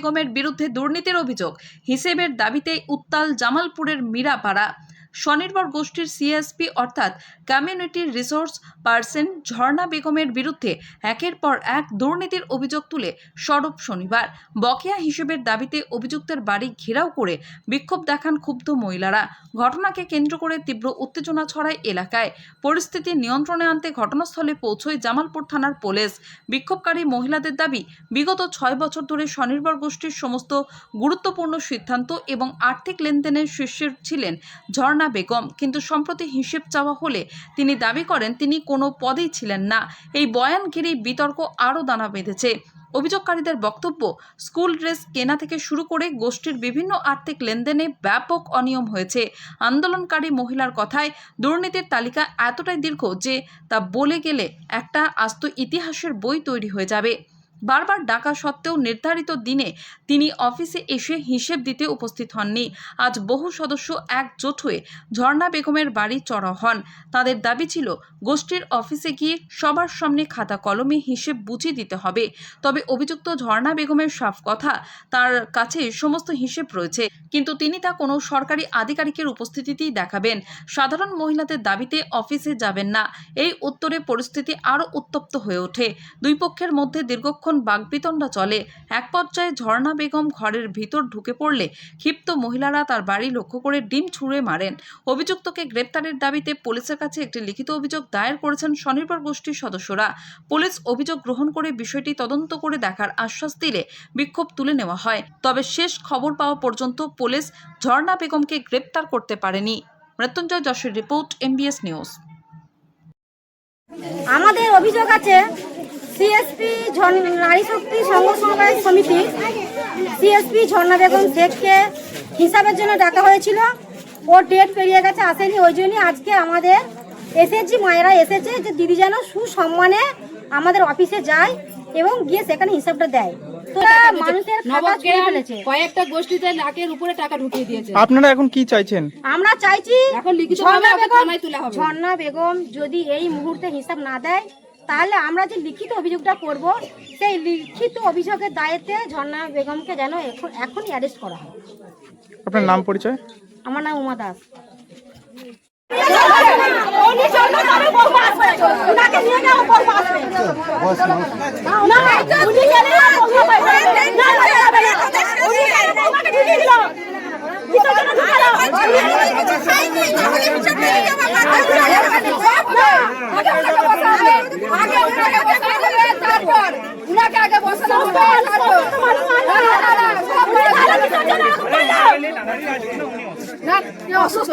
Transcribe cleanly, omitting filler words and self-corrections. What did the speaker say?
বেগমের বিরুদ্ধে দুর্নীতির অভিযোগ, হিসেবের দাবিতে উত্তাল জামালপুরের মীরাপাড়া। স্বনির্ভর গোষ্ঠীর সিএসপি অর্থাৎ কমিউনিটি রিসোর্স পার্সন ঝর্ণা বেগমের বিরুদ্ধে একের পর এক দুর্নীতির অভিযোগ তুলে সরব শনিবার। বকেয়া হিসেবের দাবিতে অভিযুক্তের বাড়ি ঘেরাও করে বিক্ষোভ দেখান ক্ষুব্ধ মহিলারা। ঘটনাকে কেন্দ্র করে তীব্র উত্তেজনা ছড়ায় এলাকায়। পরিস্থিতি নিয়ন্ত্রণে আনতে ঘটনাস্থলে পৌঁছয় জামালপুর থানার পুলিশ। বিক্ষোভকারী মহিলাদের দাবি, বিগত 6 বছর ধরে স্বনির্ভর গোষ্ঠীর সমস্ত গুরুত্বপূর্ণ সিদ্ধান্ত এবং আর্থিক লেনদেনের শীর্ষে ছিলেন ঝর্ণা বেগম, কিন্তু সম্প্রতি হিসেব চাওয়া হলে তিনি দাবি করেন তিনি কোনো পদেই ছিলেন না। এই বয়ান ঘিরেই বিতর্ক আরও দানা বেঁধেছে। অভিযোগকারীদের বক্তব্য, স্কুল ড্রেস কেনা থেকে শুরু করে গোষ্ঠীর বিভিন্ন আর্থিক লেনদেনে ব্যাপক অনিয়ম হয়েছে। আন্দোলনকারী মহিলার কথায়, দুর্নীতির তালিকা এতটাই দীর্ঘ যে তা বলে গেলে একটা আস্ত ইতিহাসের বই তৈরি হয়ে যাবে। বারবার ডাকা সত্ত্বেও নির্ধারিত দিনে তিনি অফিসে এসে হিসেব দিতে উপস্থিত হননি। আজ বহু সদস্য একজোট হয়ে ঝর্ণা বেগমের বাড়ি চড়াও হন। তাদের দাবি ছিল গোষ্ঠীর অফিসে গিয়ে সবার সামনে খাতা কলমে হিসেব বুঝিয়ে দিতে হবে। তবে অভিযুক্ত ঝর্ণা বেগমের সাফ কথা, তার কাছে সমস্ত হিসেব রয়েছে, কিন্তু তিনি তা কোনো সরকারি আধিকারিকের উপস্থিতিতেই দেখাবেন। সাধারণ মহিলাদের দাবিতে অফিসে যাবেন না। এই উত্তরে পরিস্থিতি আরও উত্তপ্ত হয়ে ওঠে। দুই পক্ষের মধ্যে দীর্ঘক্ষণ বাকবিতণ্ডা চলে। এক পর্যায়ে ঝর্ণা বেগম ঘরের ভিতর ঢুকে পড়লে ক্ষিপ্ত মহিলারা তার বাড়ি লক্ষ্য করে ডিম ছুঁড়ে মারেন। অভিযুক্তকে গ্রেপ্তারের দাবিতে পুলিশের কাছে একটি লিখিত অভিযোগ দায়ের করেছেন স্বনির্ভর গোষ্ঠীর সদস্যরা। পুলিশ অভিযোগ গ্রহণ করে বিষয়টি তদন্ত করে দেখার আশ্বাস দিলে বিক্ষোভ তুলে নেওয়া হয়। তবে শেষ খবর পাওয়া পর্যন্ত পুলিশ ঝর্ণা বেগমকে গ্রেপ্তার করতে পারেনি। মৃত্যুঞ্জয় যশের রিপোর্ট, MBS নিউজ। আমাদের অভিযোগ আছে, সিএসপি নারী শক্তি সংঘ সমবায় সমিতি সিএসপি ঝর্ণা বেগম শেখকে হিসাবের জন্য ডাকা হয়েছিল। ও ডেট পেরিয়ে গেছে, আসেনি। ওই জন্যই আজকে আমাদের এসএসজি মায়েরা এসেছে যে দিদি যেন সুসম্মানে আমাদের অফিসে যায় এবং গিয়ে সেখানে হিসাবটা দেয়। মানুষের কয়েকটা গোষ্ঠীতে লাখের উপরে টাকা ঢুকিয়ে দিয়েছে। আপনারা এখন কি চাইছেন? আমরা চাইছি এখন ঝর্ণা বেগম যদি এই মুহূর্তে হিসাব না দেয়, তাহলে আমরা যে লিখিত অভিযোগটা করব, সেই লিখিত অভিযোগের দায়েতে ঝর্ণা বেগমকে যেন এখনই অ্যারেস্ট করা হয়। আপনার নাম পরিচয়? আমার নাম উমা দাস। অসুস্থ